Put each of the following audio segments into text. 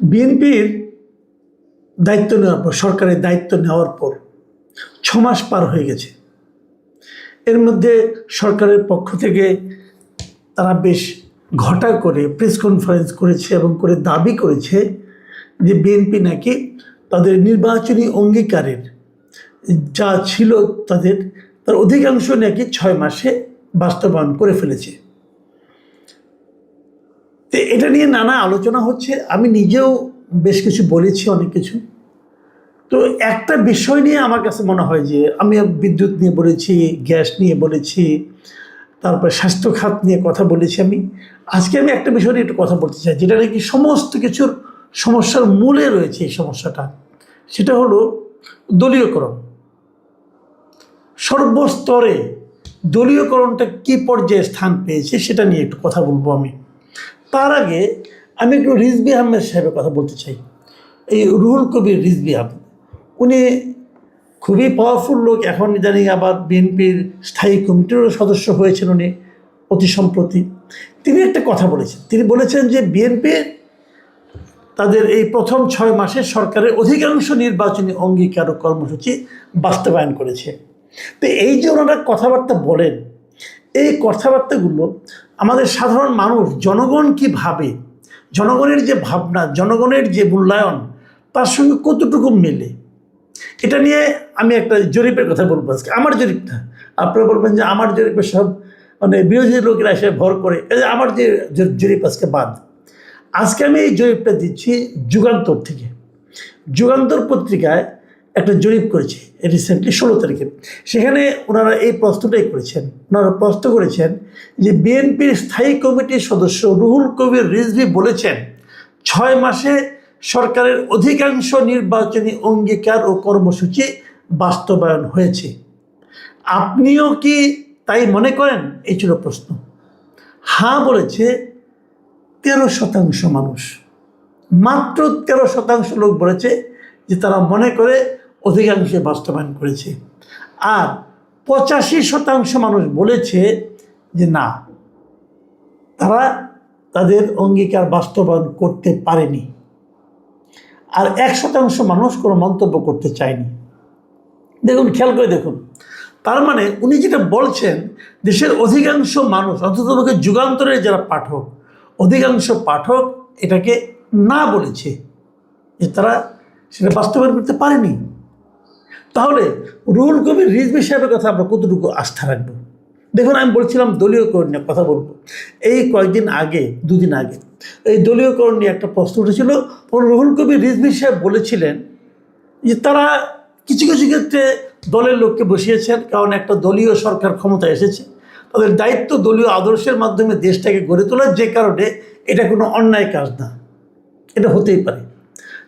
বিএনপির দায়িত্ব নেওয়ার পর, সরকারের দায়িত্ব নেওয়ার পর 6 মাস পার হয়ে গেছে। এর মধ্যে সরকারের পক্ষ থেকে তারা বেশ ঘটা করে প্রেস কনফারেন্স করেছে এবং করে দাবি করেছে যে বিএনপি নাকি তাদের নির্বাচনী অঙ্গীকারের যা ছিল তার অধিকাংশ নাকি 6 মাসে বাস্তবায়ন করে ফেলেছে। তো এটা নিয়ে নানা আলোচনা হচ্ছে, আমি নিজেও বেশ কিছু বলেছি, অনেক কিছু। তো একটা বিষয় নিয়ে আমার কাছে মনে হয় যে আমি বিদ্যুৎ নিয়ে বলেছি, গ্যাস নিয়ে বলেছি, তারপরে স্বাস্থ্য খাত নিয়ে কথা বলেছি। আজকে আমি একটা বিষয় নিয়ে একটু কথা বলতে চাই, যেটা নাকি সমস্ত কিছুর সমস্যার মূলে রয়েছে। এই সমস্যাটা, সেটা হলো দলীয়করণ। সর্বস্তরে দলীয়করণটা কী পর্যায়ে স্থান পেয়েছে সেটা নিয়ে একটু কথা বলবো আমি। তার আগে আমি একটু রিজভী আহমেদ সাহেবের কথা বলতে চাই। এই রুহুল কবির রিজভী আহমেদ, উনি খুবই পাওয়ারফুল লোক। এখন জানি আবার বিএনপির স্থায়ী কমিটিরও সদস্য হয়েছেন উনি অতি সম্প্রতি। তিনি একটা কথা বলেছেন, তিনি বলেছেন যে বিএনপি তাদের এই প্রথম 6 মাসে সরকারের অধিকাংশ নির্বাচনী অঙ্গীকার ও কর্মসূচি বাস্তবায়ন করেছে। তো এই যে ওনারা কথাবার্তা বলেন, এই কথাবার্তাগুলো আমাদের সাধারণ মানুষ, জনগণ কি ভাবে, জনগণের যে ভাবনা, জনগণের যে মূল্যায়ন, তার সঙ্গে কতটুকু মেলে, এটা নিয়ে আমি একটা জরিপের কথা বলবো আজকে। আমার জরিপটা, আপনারা বলবেন যে আমার জরিপে সব বিরোধী লোকেরা এসে ভর করে, আমার যে জরিপ আজকে বাদ। আজকে আমি এই জরিপটা দিচ্ছি যুগান্তর থেকে। যুগান্তর পত্রিকায় একটা জরিপ করেছে রিসেন্টলি 16 তারিখে। সেখানে ওনারা এই প্রশ্নটাই করেছেন। ওনারা প্রশ্ন করেছেন যে বিএনপির স্থায়ী কমিটির সদস্য রুহুল কবির রিজভী বলেছেন 6 মাসে সরকারের অধিকাংশ নির্বাচনী অঙ্গীকার ও কর্মসূচি বাস্তবায়ন হয়েছে। আপনিও কি তাই মনে করেন? এই ছিল প্রশ্ন। হ্যাঁ বলেছে 13% মানুষ। মাত্র 13% লোক বলেছে যে তারা মনে করে অধিকাংশে বাস্তবায়ন করেছে। আর 85% মানুষ বলেছে যে না, তারা তাদের অঙ্গীকার বাস্তবায়ন করতে পারেনি। আর 1% মানুষ কোনো মন্তব্য করতে চায়নি। দেখুন, খেয়াল করে দেখুন, তার মানে উনি যেটা বলছেন, দেশের অধিকাংশ মানুষ, অন্ততপক্ষে যুগান্তরের যারা পাঠক, অধিকাংশ পাঠক এটাকে না বলেছে, যে তারা সেটা বাস্তবায়ন করতে পারেনি। তাহলে রুহুল কবির রিজভী সাহেবের কথা আমরা কতটুকু আস্থা রাখবো? দেখুন, আমি বলছিলাম দলীয়করণ নিয়ে কথা বলবো। এই কয়েকদিন আগে, 2 দিন আগে, এই দলীয়করণ নিয়ে একটা প্রশ্ন উঠেছিল। রুহুল কবির রিজভী সাহেব বলেছিলেন যে তারা কিছু কিছু ক্ষেত্রে দলের লোককে বসিয়েছেন, কারণ একটা দলীয় সরকার ক্ষমতায় এসেছে, তাদের দায়িত্ব দলীয় আদর্শের মাধ্যমে দেশটাকে গড়ে তোলার, যে কারণে এটা কোনো অন্যায় কাজ না, এটা হতেই পারে।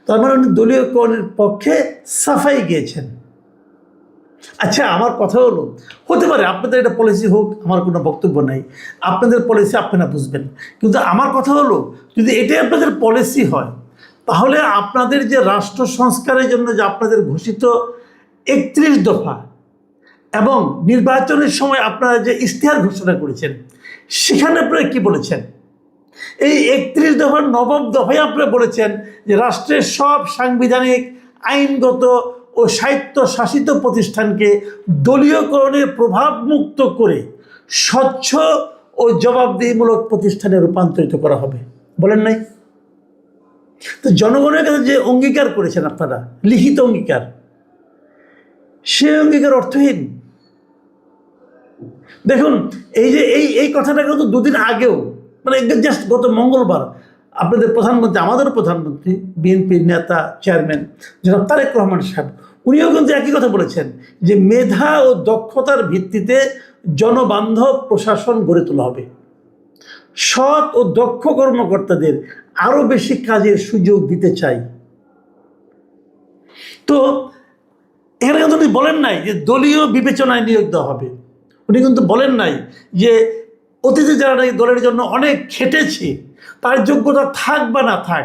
তার মানে উনি দলীয়করণের পক্ষে সাফাই গিয়েছেন। আচ্ছা, আমার কথা হলো, হতে পারে আপনাদের এটা পলিসি হোক, আমার কোনো বক্তব্য নাই, আপনাদের পলিসি আপনারা বুঝবেন। কিন্তু আমার কথা হলো, যদি এটাই আপনাদের পলিসি হয়, তাহলে আপনাদের যে রাষ্ট্র সংস্কারের জন্য যে আপনাদের ঘোষিত 31 দফা এবং নির্বাচনের সময় আপনারা যে ইশতেহার ঘোষণা করেছেন, সেখানে আপনারা কী বলেছেন? এই 31 দফার 9ম দফায় আপনারা বলেছেন যে রাষ্ট্রের সব সাংবিধানিক, আইনগত ও স্বায়ত্তশাসিত প্রতিষ্ঠানকে দলীয়করণের প্রভাব মুক্ত করে স্বচ্ছ ও জবাবদিহিমূলক প্রতিষ্ঠানে রূপান্তরিত করা হবে, বলেন নাই? তো জনগণের কাছে যে অঙ্গীকার করেছেন আপনারা, লিখিত অঙ্গীকার, সে অঙ্গীকার অর্থহীন। দেখুন, এই যে এই কথাটা কিন্তু 2 দিন আগেও, মানে জাস্ট গত মঙ্গলবার, আপনাদের প্রধানমন্ত্রী, আমাদের প্রধানমন্ত্রী, বিএনপির নেতা, চেয়ারম্যান জনাব তারেক রহমান সাহেব, উনিও কিন্তু একই কথা বলেছেন যে মেধা ও দক্ষতার ভিত্তিতে জনবান্ধব প্রশাসন গড়ে তোলা হবে। সৎ ও দক্ষ কর্মকর্তাদের আরও বেশি কাজের সুযোগ দিতে চাই। তো এখানে কিন্তু উনি বলেন নাই যে দলীয় বিবেচনায় নিয়োগ দেওয়া হবে। উনি কিন্তু বলেন নাই যে অতীতে যারা নাকি দলের জন্য অনেক খেটেছে, তার যোগ্যতা থাক বা না থাক,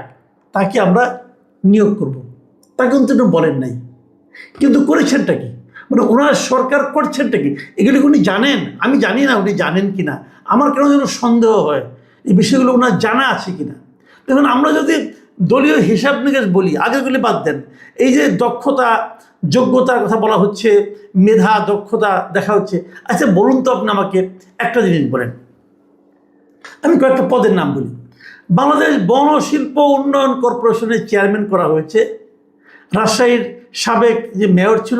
তাকে আমরা নিয়োগ করব, তা কিন্তু উনি বলেন নাই। কিন্তু করেছেনটা কি, মানে ওনার সরকার করছেনটা কি, এগুলি উনি জানেন? আমি জানি না উনি জানেন কি না, আমার কেন যেন সন্দেহ হয় এই বিষয়গুলো ওনার জানা আছে কি না। দেখুন, আমরা যদি দলীয় হিসাব নিকাশ বলি, আগেগুলি বাদ দেন। এই যে দক্ষতা যোগ্যতার কথা বলা হচ্ছে, মেধা দক্ষতা দেখা হচ্ছে, আচ্ছা বলুন তো আপনি আমাকে একটা জিনিস বলেন, আমি কয়েকটা পদের নাম বলি। বাংলাদেশ বন শিল্প উন্নয়ন কর্পোরেশনের চেয়ারম্যান করা হয়েছে রাজশাহীর সাবেক যে মেয়র ছিল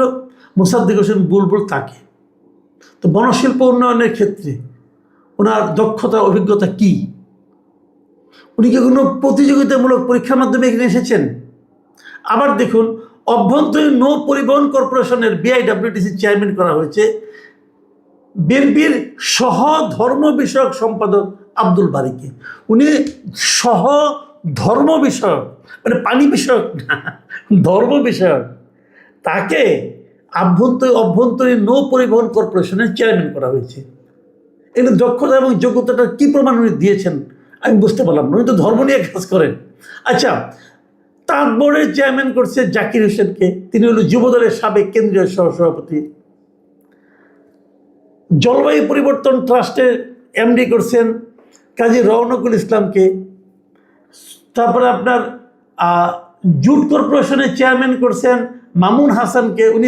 মোসাদ্দেক হোসেন বুলবুল, তাকে। তো বনশিল্প উন্নয়নের ক্ষেত্রে ওনার দক্ষতা অভিজ্ঞতা কি? উনি কি কোনো প্রতিযোগিতামূলক পরীক্ষার মাধ্যমে এখানে এসেছেন? আবার দেখুন, অভ্যন্তরীণ নৌ পরিবহন কর্পোরেশনের BIWTC চেয়ারম্যান করা হয়েছে বিএনপির সহ ধর্ম বিষয়ক সম্পাদক আব্দুল বারীকে। উনি সহ ধর্ম বিষয়ক, মানে পানি বিষয়ক না, ধর্ম বিষয়ক, তাকে অভ্যন্তরীণ নৌ পরিবহন কর্পোরেশনের চেয়ারম্যান করা হয়েছে। এর দক্ষতা এবং যোগ্যতাটা কী প্রমাণ উনি দিয়েছেন আমি বুঝতে পারলাম না। উনি তো ধর্ম নিয়ে কাজ করেন। আচ্ছা, তাঁত বোর্ডের চেয়ারম্যান করছে জাকির হোসেনকে, তিনি হল যুবদলের সাবেক কেন্দ্রীয় সহসভাপতি। জলবায়ু পরিবর্তন ট্রাস্টের MD করছেন কাজী রওনকুল ইসলামকে। তারপরে আপনার জুট কর্পোরেশনের চেয়ারম্যান করছেন মামুন হাসানকে, উনি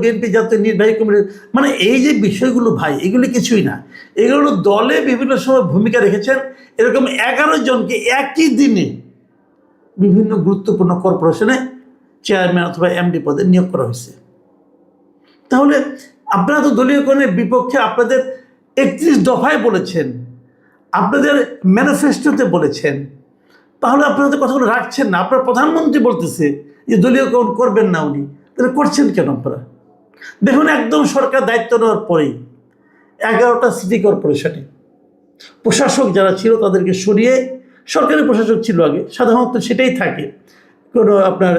বিএনপি জাতীয় নির্বাহী কমিটির। মানে এই যে বিষয়গুলো ভাই, এগুলি কিছুই না, এগুলো দলে বিভিন্ন সময় ভূমিকা রেখেছেন। এরকম 11 জনকে একই দিনে বিভিন্ন গুরুত্বপূর্ণ কর্পোরেশনে চেয়ারম্যান অথবা MD পদে নিয়োগ করা হয়েছে। তাহলে আপনারা তো দলীয়করণের বিপক্ষে আপনাদের 31 দফায় বলেছেন, আপনাদের ম্যানিফেস্টোতে বলেছেন, তাহলে আপনারা তো কথাগুলো রাখছেন না। আপনার প্রধানমন্ত্রী বলতেছে যে দলীয়করণ করবেন না, উনি তাহলে করছেন কেন আপনারা? দেখুন, একদম সরকার দায়িত্ব নেওয়ার পরেই 11টা সিটি কর্পোরেশনে প্রশাসক যারা ছিল তাদেরকে সরিয়ে, সরকারি প্রশাসক ছিল আগে, সাধারণত সেটাই থাকে, কোনো আপনার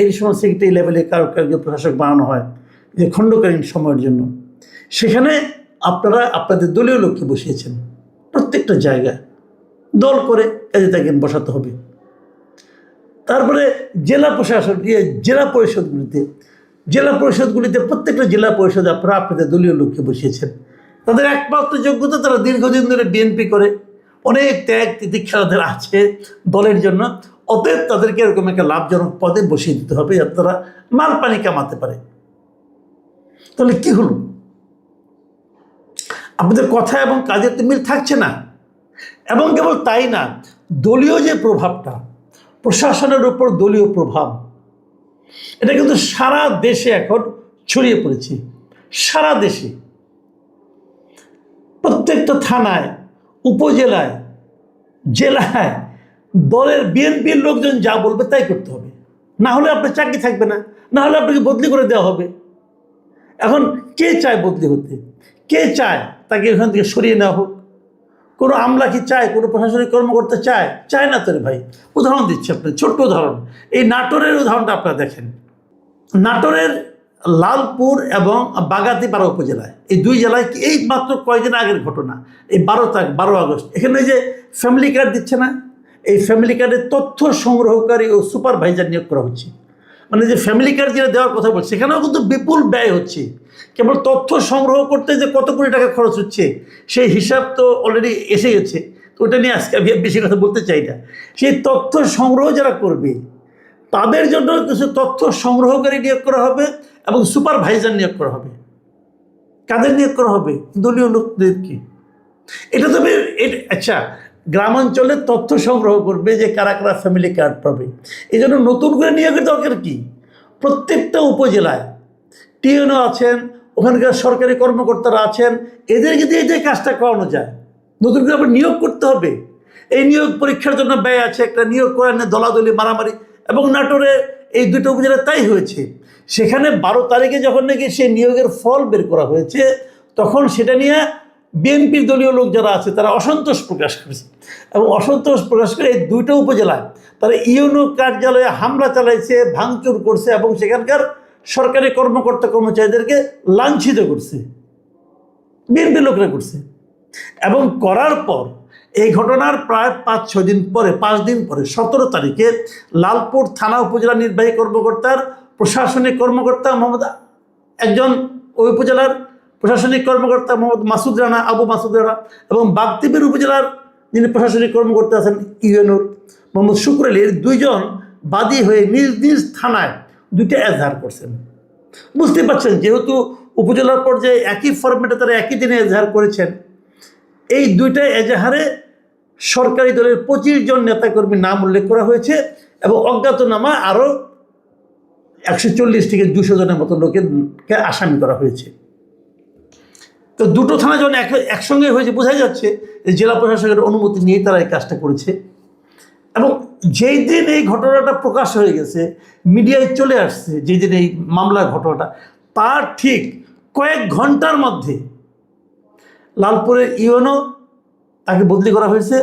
এই সময় সেক্রেটারি লেভেলে কারো প্রশাসক বানানো হয় যে খণ্ডকালীন সময়ের জন্য। সেখানে আপনারা আপনাদের দলীয় লোককে বসিয়েছেন প্রত্যেকটা জায়গায়, দল করে কাজে তাকে বসাতে হবে। তারপরে জেলা প্রশাসন, জেলা পরিষদগুলিতে প্রত্যেকটা জেলা পরিষদে আপনারা আপনাদের দলীয় লোককে বসিয়েছেন। তাদের একমাত্র যোগ্যতা, তারা দীর্ঘদিন ধরে বিএনপি করে, অনেক ত্যাগ তিতিক্ষা তাদের আছে দলের জন্য। অতএব তাদেরকে এরকম একটা লাভজনক পদে বসিয়ে দিতে হবে যাতে তারা মাল পানি কামাতে পারে। তাহলে কি হলো? আপনাদের কথা এবং কাজের তো মিল থাকছে না। এবং কেবল তাই না, দলীয় যে প্রভাবটা, প্রশাসনের উপর দলীয় প্রভাব, এটা কিন্তু সারা দেশে এখন ছড়িয়ে পড়েছে। সারা দেশে প্রত্যেকটা থানায়, উপজেলায়, জেলায় দলের বিএনপির লোকজন যা বলবে তাই করতে হবে, না হলে আপনার চাকরি থাকবে না, না হলে আপনাকে বদলি করে দেওয়া হবে। এখন কে চায় বদলি হতে? কে চায় তাকে এখান থেকে সরিয়ে নেওয়া হোক? কোনো আমলা কি চায়? কোনো প্রশাসনিক কর্মকর্তা চায়? চায় না তো রে ভাই। উদাহরণ দিচ্ছি আপনার, ছোট্ট উদাহরণ। এই নাটোরের উদাহরণটা আপনারা দেখেন। নাটোরের লালপুর এবং বাগাতিপাড়া উপজেলায়, এই দুই জেলায় এই মাত্র কয়েকদিন আগের ঘটনা, এই 12 আগস্ট, এখানে যে ফ্যামিলি কার্ড দিচ্ছে না, এই ফ্যামিলি কার্ডের তথ্য সংগ্রহকারী ও সুপারভাইজার নিয়োগ করা হচ্ছে। মানে যে ফ্যামিলি কার্ড যেটা দেওয়ার কথা বলছে, সেখানেও কিন্তু বিপুল ব্যয় হচ্ছে। কেবল তথ্য সংগ্রহ করতে যে কত কোটি টাকা খরচ হচ্ছে সেই হিসাব তো অলরেডি এসে গেছে। তো ওটা নিয়ে আজকে আমি বেশি কথা বলতে চাই না। সেই তথ্য সংগ্রহ যারা করবে তাদের জন্য কিছু তথ্য সংগ্রহকারী নিয়োগ করা হবে এবং সুপারভাইজার নিয়োগ করা হবে। কাদের নিয়োগ করা হবে? দলীয় লোকদেরকে। এটা তবে আচ্ছা, গ্রামাঞ্চলে তথ্য সংগ্রহ করবে যে কারা কারা ফ্যামিলি কার্ড পাবে। এই জন্য নতুন করে নিয়োগের দরকার কি? প্রত্যেকটা উপজেলায় টিএনও আছেন, ওখানকার সরকারি কর্মকর্তারা আছেন, এদেরকে দিয়ে যে কাজটা করানো যায়। নতুন করে আবার নিয়োগ করতে হবে। এই নিয়োগ পরীক্ষার জন্য ব্যয় আছে, একটা নিয়োগ করার দলাদলি মারামারি। এবং নাটোরে এই দুটো উপজেলায় তাই হয়েছে। সেখানে 12 তারিখে যখন নাকি সেই নিয়োগের ফল বের করা হয়েছে, তখন সেটা নিয়ে বিএনপির দলীয় লোক যারা আছে তারা অসন্তোষ প্রকাশ করেছে। এবং অসন্তোষ প্রকাশ করে এই দুটো উপজেলায় তারা ইউনো কার্যালয়ে হামলা চালাইছে, ভাঙচুর করছে এবং সেখানকার সরকারি কর্মকর্তা কর্মচারীদেরকে লাঞ্ছিত করছে, বিএনপি লোকরা করছে। এবং করার পর এই ঘটনার প্রায় 5-6 দিন পরে, 5 দিন পরে 17 তারিখে লালপুর থানা উপজেলা নির্বাহী কর্মকর্তার প্রশাসনিক কর্মকর্তা একজন ওই উপজেলার প্রশাসনিক কর্মকর্তা মোহাম্মদ মাসুদ রানা, আবু মাসুদ রানা, এবং বাগতিবির উপজেলার যিনি প্রশাসনিক কর্মকর্তা আছেন ইউএনওর মোহাম্মদ শুকুর আলীর দুইজন বাদী হয়ে নিজ নিজ থানায় দুইটা এজাহার করছেন। বুঝতে পারছেন, যেহেতু উপজেলার পর্যায়ে একই ফরম্যাটে তারা একই দিনে এজাহার করেছেন, এই দুইটা এজাহারে সরকারি দলের 25 জন নেতাকর্মীর নাম উল্লেখ করা হয়েছে এবং অজ্ঞাতনামা আরও 140 থেকে 200 জনের মতো লোককে আসামি করা হয়েছে। তো দুটো থানা যখন একসঙ্গে হয়েছে, বোঝা যাচ্ছে যে জেলা প্রশাসকের অনুমতি নিয়ে তারা এই কাজটা করেছে। এবং যেই দিন এই ঘটনাটা প্রকাশ হয়ে গেছে, মিডিয়ায় চলে আসছে, যেই দিন এই মামলার ঘটনাটা, তার ঠিক কয়েক ঘন্টার মধ্যে লালপুরের ইউএনও তাকে বদলি করা হয়েছে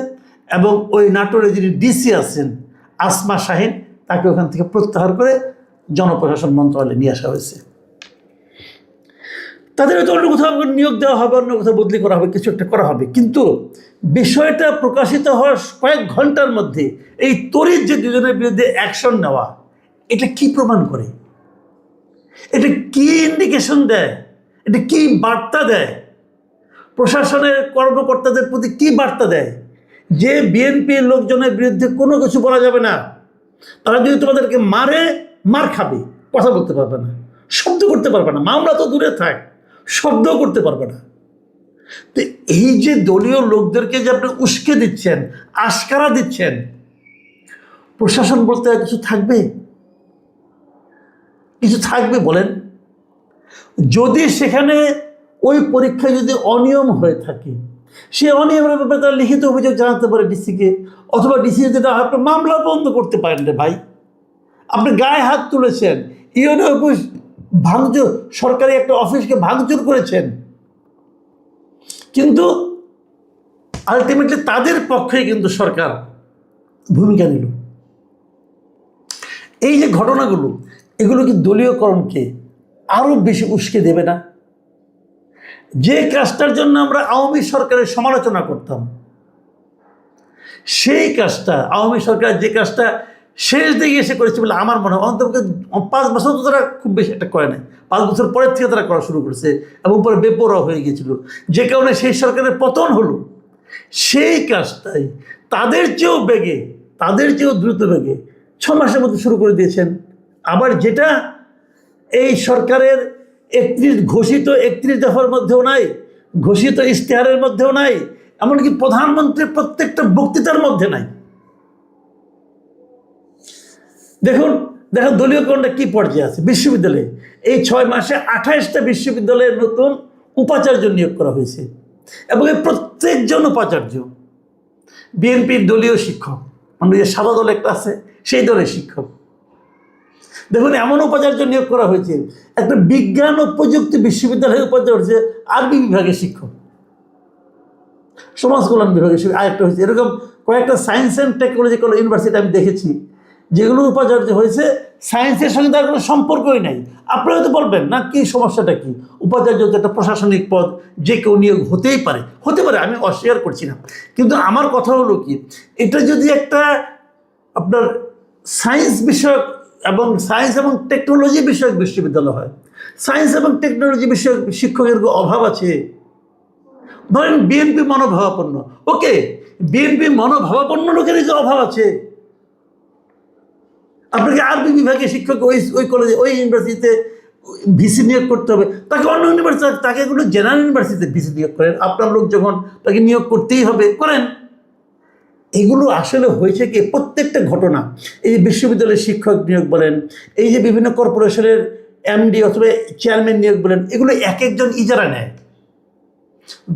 এবং ওই নাটোরে যিনি ডিসি আছেন আসমা শাহিন, তাকে ওখান থেকে প্রত্যাহার করে জনপ্রশাসন মন্ত্রণালয়ে নিয়ে আসা হয়েছে। তাদের হয়তো অন্য কোথাও নিয়োগ দেওয়া হবে, অন্য কোথাও বদলি করা হবে, কিছু একটা করা হবে। কিন্তু বিষয়টা প্রকাশিত হওয়ার কয়েক ঘন্টার মধ্যে এই তড়িৎ যে দুজনের বিরুদ্ধে অ্যাকশন নেওয়া, এটা কি প্রমাণ করে? এটা কি ইন্ডিকেশন দেয়? এটা কি বার্তা দেয়? প্রশাসনের কর্মকর্তাদের প্রতি কি বার্তা দেয়? যে বিএনপির লোকজনের বিরুদ্ধে কোনো কিছু বলা যাবে না, তারা যদি তোমাদেরকে মারে, মার খাবে, কথা বলতে পারবে না, শব্দ করতে পারবে না, মামলা তো দূরে থাক, শব্দ করতে পারবে না। তো এই যে দলীয় লোকদেরকে যে আপনি উস্কে দিচ্ছেন, আশকারা দিচ্ছেন, প্রশাসন বলতে কিছু থাকবে? কিছু থাকবে বলেন? যদি সেখানে ওই পরীক্ষায় যদি অনিয়ম হয়ে থাকে, সে অনিয়মের ব্যাপারে তারা লিখিত অভিযোগ জানাতে পারে ডিসিকে, অথবা ডিসি যেটা আপনি মামলা বন্ধ করতে পারেন রে ভাই। আপনি গায়ে হাত তুলেছেন, ইউএনও অফিস ভাঙচুর, সরকারি একটা অফিসকে ভাঙচুর করেছেন, কিন্তু আলটিমেটলি তাদের পক্ষে কিন্তু সরকার ভূমিকা নিল। এই যে ঘটনাগুলো, এগুলো কি দলীয়করণকে আরও বেশি উস্কে দেবে না? যে কাজটার জন্য আমরা আওয়ামী সরকারের সমালোচনা করতাম, সেই কাজটা আওয়ামী সরকার যে কাজটা শেষ দিকে এসে করেছে বলে আমার মনে হয়, অন্তত 5 বছর তো তারা খুব বেশি একটা করে নাই, 5 বছর পরের থেকে তারা করা শুরু করেছে এবং পরে বেপরোয়া হয়ে গিয়েছিল, যে কারণে সেই সরকারের পতন হলো। সেই কাজটাই তাদের চেয়েও বেগে, তাদের চেয়েও দ্রুত বেগে 6 মাসের মধ্যে শুরু করে দিয়েছেন। আবার যেটা এই সরকারের ঘোষিত 31 দফার মধ্যেও নাই, ঘোষিত ইশতেহারের মধ্যেও নাই, এমনকি প্রধানমন্ত্রীর প্রত্যেকটা বক্তৃতার মধ্যে নাই। দেখুন দেখুন দলীয়করণটা কি পর্যায়ে আছে বিশ্ববিদ্যালয়ে। এই 6 মাসে 28টা বিশ্ববিদ্যালয়ের নতুন উপাচার্য নিয়োগ করা হয়েছে এবং এই প্রত্যেকজন উপাচার্য বিএনপির দলীয় শিক্ষক, মানে যে সাদা দল একটা আছে সেই দলের শিক্ষক। দেখুন এমন উপাচার্য নিয়োগ করা হয়েছে, একটা বিজ্ঞান ও প্রযুক্তি বিশ্ববিদ্যালয়ের উপাচার্য হচ্ছে আরবি বিভাগের শিক্ষক, সমাজ কল্যাণ বিভাগের আরেকটা হয়েছে। এরকম কয়েকটা সায়েন্স অ্যান্ড টেকনোলজিক্যাল ইউনিভার্সিটি আমি দেখেছি, যেগুলো উপাচার্য হয়েছে সায়েন্সের সঙ্গে তার কোনো সম্পর্কই নাই। আপনারা হয়তো বলবেন না কি সমস্যাটা কি, উপাচার্য তো একটা প্রশাসনিক পদ, যে কেউ নিয়োগ হতেই পারে, হতে পারে, আমি অস্বীকার করছি না। কিন্তু আমার কথা হলো কি, এটা যদি একটা আপনার সায়েন্স বিষয়ক এবং সায়েন্স এবং টেকনোলজি বিষয়ক বিশ্ববিদ্যালয় হয়, সায়েন্স এবং টেকনোলজি বিষয়ক শিক্ষকের অভাব আছে। ধরেন বিএনপি মনোভাবাপন্ন, ওকে, বিএনপি মনোভাবাপন্ন লোকের যে অভাব আছে, আপনাকে আরবি বিভাগের শিক্ষক ওই কলেজে ওই ইউনিভার্সিটিতে ভিসি নিয়োগ করতে হবে, তাকে অন্য ইউনিভার্সিটি, তাকে এগুলো জেনারেল ইউনিভার্সিটিতে ভিসি নিয়োগ করেন। আপনার লোক যখন, তাকে নিয়োগ করতেই হবে, করেন। এগুলো আসলে হয়েছে কি, প্রত্যেকটা ঘটনা, এই যে বিশ্ববিদ্যালয়ের শিক্ষক নিয়োগ বলেন, এই যে বিভিন্ন কর্পোরেশনের এমডি অথবা চেয়ারম্যান নিয়োগ বলেন, এগুলো এক একজন ইজারা নেয়।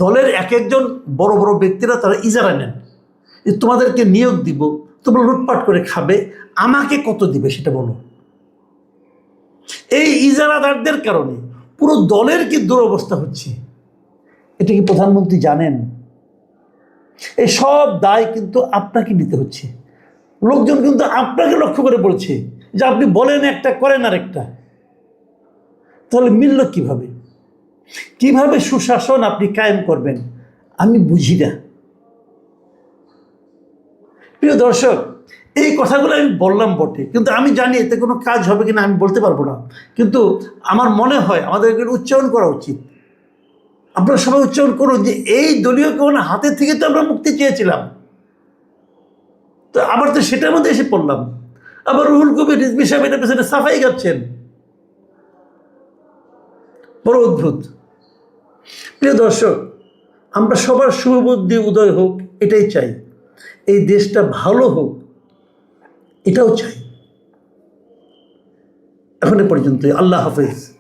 দলের এক একজন বড় বড় ব্যক্তিরা তারা ইজারা নেন, তোমাদেরকে নিয়োগ দিব, তোমরা লুটপাট করে খাবে, আমাকে কত দিবে সেটা বলো। এই ইজারাদারদের কারণে পুরো দলের কি দুরবস্থা হচ্ছে, এটা কি প্রধানমন্ত্রী জানেন? এই সব দায় কিন্তু আপনাকে নিতে হচ্ছে। লোকজন কিন্তু আপনাকে লক্ষ্য করে বলছে যে আপনি বলেন একটা, করেন আর একটা। তাহলে মিলল কিভাবে? কিভাবে সুশাসন আপনি কায়েম করবেন? আমি বুঝি না। প্রিয় দর্শক, এই কথাগুলো আমি বললাম বটে, কিন্তু আমি জানি এতে কোনো কাজ হবে কিনা আমি বলতে পারবো না। কিন্তু আমার মনে হয় আমাদের এগুলো উচ্চারণ করা উচিত। আপনারা সবাই উচ্চারণ করুন যে এই দলীয়করণ হাতের থেকে তো আমরা মুক্তি চেয়েছিলাম। তো আবার তো সেটার মধ্যে এসে পড়লাম। আবার রুহুল কবির রিজভী সাহেব এটার পেছনে সাফাই গাচ্ছেন। বড় অদ্ভুত। প্রিয় দর্শক, আমরা সবার শুভবুদ্ধি উদয় হোক, এটাই চাই। এই দেশটা ভালো হোক, এটাও চাই। এখন এ পর্যন্তই। আল্লাহ হাফেজ।